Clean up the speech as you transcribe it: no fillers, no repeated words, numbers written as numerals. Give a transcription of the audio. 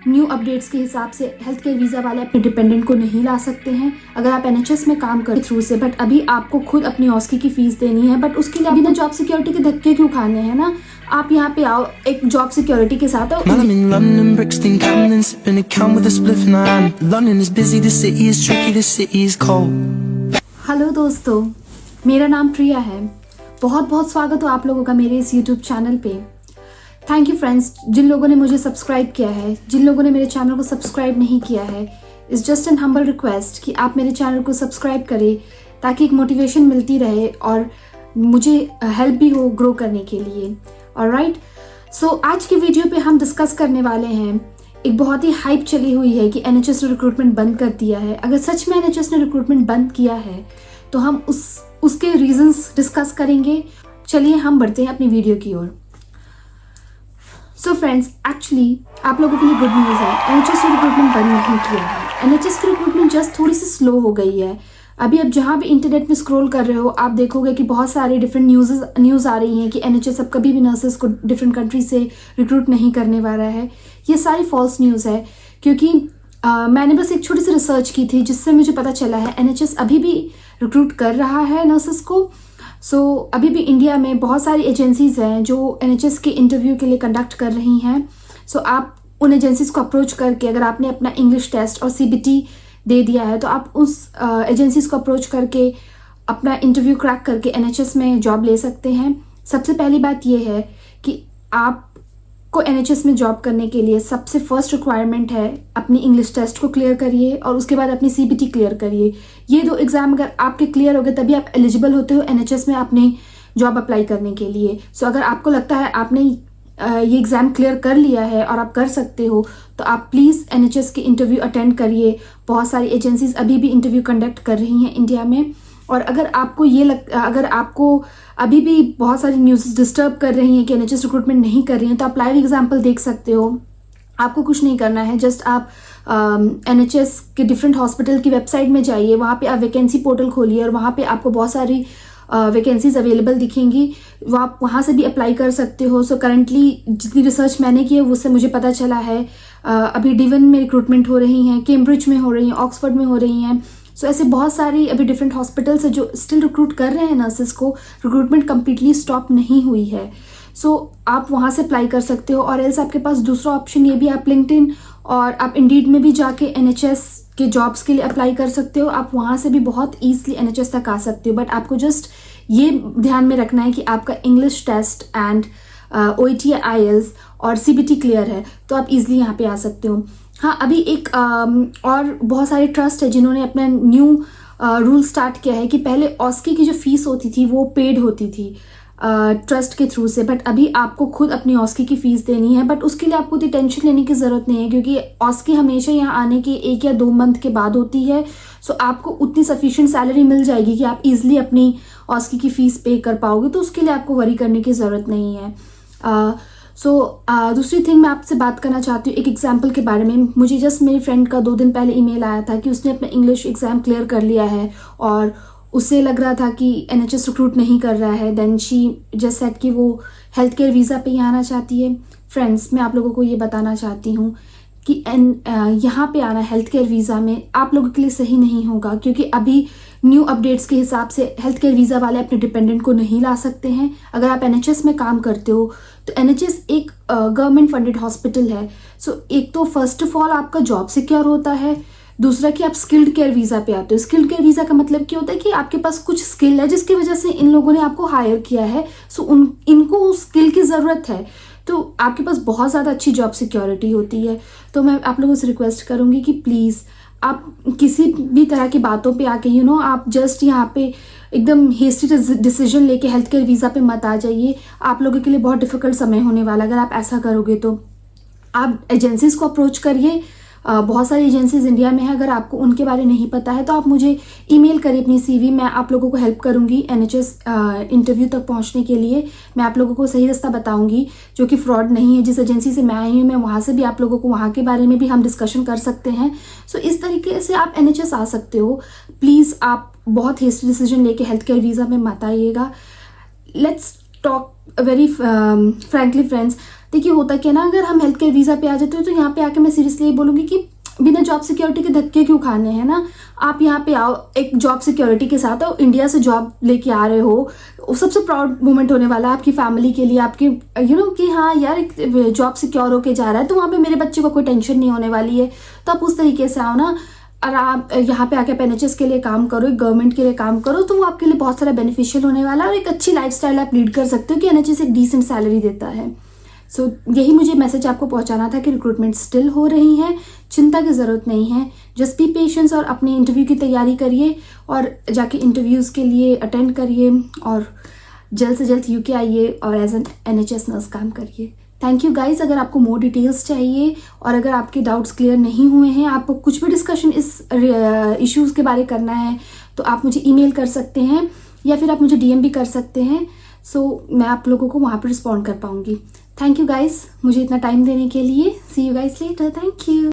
New updates के हिसाब से हेल्थ केयर वीज़ा वाले अपने डिपेंडेंट को नहीं ला सकते हैं अगर आप एनएचएस में काम कर थ्रू से। बट अभी आपको खुद अपनी ऑस्की की फ़ीस देनी है, बट उसके लिए बिना जॉब सिक्योरिटी के धक्के क्यों खाने हैं ना। आप यहाँ पे आओ एक जॉब सिक्योरिटी के साथ। हेलो दोस्तों, मेरा नाम प्रिया है। बहुत बहुत स्वागत हो आप लोगों का मेरे इस यूट्यूब चैनल पे। थैंक यू फ्रेंड्स, जिन लोगों ने मुझे सब्सक्राइब किया है, जिन लोगों ने मेरे चैनल को सब्सक्राइब नहीं किया है, it's just an humble request कि आप मेरे चैनल को सब्सक्राइब करें ताकि एक मोटिवेशन मिलती रहे और मुझे हेल्प भी हो ग्रो करने के लिए। ऑलराइट, सो आज की वीडियो पे हम डिस्कस करने वाले हैं, एक बहुत ही हाइप चली हुई है कि एनएचएस ने रिक्रूटमेंट बंद कर दिया है। अगर सच में एनएचएस ने रिक्रूटमेंट बंद किया है तो हम उसके रीजंस डिस्कस करेंगे। चलिए हम बढ़ते हैं अपनी वीडियो की ओर। सो फ्रेंड्स, एक्चुअली आप लोगों के लिए गुड न्यूज़ है, एनएचएस ने रिक्रूटमेंट बंद नहीं किया है। एनएचएस की रिक्रूटमेंट जस्ट थोड़ी सी स्लो हो गई है। अभी आप जहाँ भी इंटरनेट में स्क्रॉल कर रहे हो आप देखोगे कि बहुत सारे डिफरेंट न्यूज़ आ रही हैं कि एनएचएस अब कभी भी नर्सेस को डिफरेंट कंट्री से रिक्रूट नहीं करने वाला है। ये सारी फॉल्स न्यूज़ है, क्योंकि मैंने बस एक छोटी सी रिसर्च की थी जिससे मुझे पता चला है एनएचएस अभी भी रिक्रूट कर रहा है नर्सेस को। अभी भी इंडिया में बहुत सारी एजेंसीज़ हैं जो एनएचएस के इंटरव्यू के लिए कंडक्ट कर रही हैं। आप उन एजेंसीज़ को अप्रोच करके, अगर आपने अपना इंग्लिश टेस्ट और सीबीटी दे दिया है तो आप उस एजेंसीज़ को अप्रोच करके अपना इंटरव्यू क्रैक करके एनएचएस में जॉब ले सकते हैं। सबसे पहली बात यह है कि आपको एनएचएस में जॉब करने के लिए सबसे फर्स्ट रिक्वायरमेंट है अपनी इंग्लिश टेस्ट को क्लियर करिए और उसके बाद अपनी सीबीटी क्लियर करिए। ये दो एग्ज़ाम अगर आपके क्लियर हो गए तभी आप एलिजिबल होते हो एनएचएस में अपने जॉब अप्लाई करने के लिए। अगर आपको लगता है आपने ये एग्ज़ाम क्लियर कर लिया है और आप कर सकते हो तो आप प्लीज़ एनएचएस के इंटरव्यू अटेंड करिए। बहुत सारी एजेंसीज अभी भी इंटरव्यू कंडक्ट कर रही हैं इंडिया में। और अगर आपको अभी भी बहुत सारी न्यूज़ डिस्टर्ब कर रही हैं कि एनएचएस रिक्रूटमेंट नहीं कर रही हैं तो आप लाइव एग्जांपल देख सकते हो। आपको कुछ नहीं करना है, जस्ट आप एनएचएस के डिफरेंट हॉस्पिटल की वेबसाइट में जाइए, वहाँ पे आप वैकेंसी पोर्टल खोलिए और वहाँ पे आपको बहुत सारी वैकेंसीज अवेलेबल दिखेंगी, आप वहाँ से भी अप्लाई कर सकते हो। करंटली जितनी रिसर्च मैंने की है उससे मुझे पता चला है अभी डिवन में रिक्रूटमेंट हो रही हैं, कैम्ब्रिज में हो रही हैं, ऑक्सफोर्ड में हो रही हैं। ऐसे बहुत सारी अभी डिफरेंट हॉस्पिटल्स है जो स्टिल रिक्रूट कर रहे हैं नर्सेस को। रिक्रूटमेंट कम्प्लीटली स्टॉप नहीं हुई है। आप वहाँ से अप्लाई कर सकते हो। और एल्स आपके पास दूसरा ऑप्शन ये भी, आप लिंक्डइन और आप इंडीड में भी जाके एनएचएस के जॉब्स के लिए अप्लाई कर सकते हो। आप वहाँ से भी बहुत ईजिली एनएचएस तक आ सकते हो। बट आपको जस्ट ये ध्यान में रखना है कि आपका English test and OET IELTS और सीबीटी क्लियर है तो आप इजीली यहाँ पे आ सकते हो। हाँ, अभी एक और बहुत सारे ट्रस्ट है जिन्होंने अपना न्यू रूल स्टार्ट किया है कि पहले ऑस्की की जो फीस होती थी वो पेड होती थी ट्रस्ट के थ्रू से, बट अभी आपको खुद अपनी ऑस्की की फ़ीस देनी है। बट उसके लिए आपको इतनी टेंशन लेने की ज़रूरत नहीं है, क्योंकि ऑस्की हमेशा यहाँ आने के 1 या 2 मंथ के बाद होती है। आपको उतनी सफिशिएंट सैलरी मिल जाएगी कि आप इजीली अपनी ऑस्की की फ़ीस पे कर पाओगे, तो उसके लिए आपको वरी करने की ज़रूरत नहीं है। दूसरी थिंग मैं आपसे बात करना चाहती हूँ एक एग्जाम्पल के बारे में। मुझे जस्ट मेरी फ्रेंड का 2 दिन पहले ईमेल आया था कि उसने अपना इंग्लिश एग्ज़ाम क्लियर कर लिया है और उसे लग रहा था कि एनएचएस रिक्रूट नहीं कर रहा है। देन शी जस्ट सेड कि वो हेल्थ केयर वीज़ा पे ही आना चाहती है। फ्रेंड्स, मैं आप लोगों को ये बताना चाहती हूँ कि यहाँ पे आना हेल्थ केयर वीज़ा में आप लोगों के लिए सही नहीं होगा, क्योंकि अभी न्यू अपडेट्स के हिसाब से हेल्थ केयर वीज़ा वाले अपने डिपेंडेंट को नहीं ला सकते हैं अगर आप एनएचएस में काम करते हो। तो एनएचएस एक गवर्नमेंट फंडेड हॉस्पिटल है। एक तो फर्स्ट ऑफ ऑल आपका जॉब सिक्योर होता है, दूसरा कि आप स्किल्ड केयर वीज़ा पे आते हो। स्किल्ड केयर वीज़ा का मतलब क्या होता है कि आपके पास कुछ स्किल है जिसकी वजह से इन लोगों ने आपको हायर किया है। इनको उस स्किल की ज़रूरत है, तो आपके पास बहुत ज़्यादा अच्छी जॉब सिक्योरिटी होती है। तो मैं आप लोगों से रिक्वेस्ट करूँगी कि प्लीज़ आप किसी भी तरह की बातों पे आके आप जस्ट यहाँ पे एकदम हेस्टी डिसीजन लेके हेल्थ केयर वीज़ा पे मत आ जाइए। आप लोगों के लिए बहुत डिफिकल्ट समय होने वाला अगर आप ऐसा करोगे। तो आप एजेंसीज़ को अप्रोच करिए, बहुत सारी एजेंसीज इंडिया में है। अगर आपको उनके बारे नहीं पता है तो आप मुझे ईमेल करिए अपनी सीवी, मैं आप लोगों को हेल्प करूंगी एनएचएस इंटरव्यू तक पहुंचने के लिए। मैं आप लोगों को सही रास्ता बताऊंगी जो कि फ्रॉड नहीं है। जिस एजेंसी से मैं आई हूँ मैं वहाँ से भी आप लोगों को वहाँ के बारे में भी हम डिस्कशन कर सकते हैं। इस तरीके से आप एनएचएस आ सकते हो। प्लीज़ आप बहुत हेस्टी डिसीजन लेके हेल्थ केयर वीज़ा में मत आइएगा। Let's talk very frankly friends, देखिए होता क्या ना, अगर हम हेल्थ केयर वीज़ा पे आ जाते हो तो यहाँ पे आके मैं सीरियसली ये बोलूँगी कि बिना जॉब सिक्योरिटी के धक्के क्यों खाने हैं ना। आप यहाँ पे आओ एक जॉब सिक्योरिटी के साथ, और इंडिया से जॉब लेके आ रहे हो, वो सबसे प्राउड मोमेंट होने वाला है आपकी फैमिली के लिए, आपके कि हाँ यार एक जॉब सिक्योर होके जा रहा है, तो वहाँ पे मेरे बच्चे को कोई टेंशन नहीं होने वाली है। तो आप उस तरीके से आओ ना, और आप यहाँ पे आके NHS के लिए काम करो, एक गवर्नमेंट के लिए काम करो, तो वो आपके लिए बहुत सारा बेनिफिशियल होने वाला है, और एक अच्छी लाइफस्टाइल आप लीड कर सकते हो कि NHS एक डिसेंट सैलरी देता है। सो यही मुझे मैसेज आपको पहुंचाना था कि रिक्रूटमेंट स्टिल हो रही है, चिंता की ज़रूरत नहीं है। जस्ट बी पेशेंस और अपनी इंटरव्यू की तैयारी करिए, और जाके इंटरव्यूज़ के लिए अटेंड करिए, और जल्द से जल्द UK आइए और एज एन NHS नर्स काम करिए। Thank you guys. अगर आपको मोर डिटेल्स चाहिए और अगर आपके डाउट्स क्लियर नहीं हुए हैं, आपको कुछ भी डिस्कशन इस इश्यूज़ के बारे करना है, तो आप मुझे ईमेल कर सकते हैं या फिर आप मुझे DM भी कर सकते हैं। सो मैं आप लोगों को वहाँ पर रिस्पॉन्ड कर पाऊँगी। थैंक यू गाइज मुझे इतना टाइम देने के लिए। See you guys later. Thank you.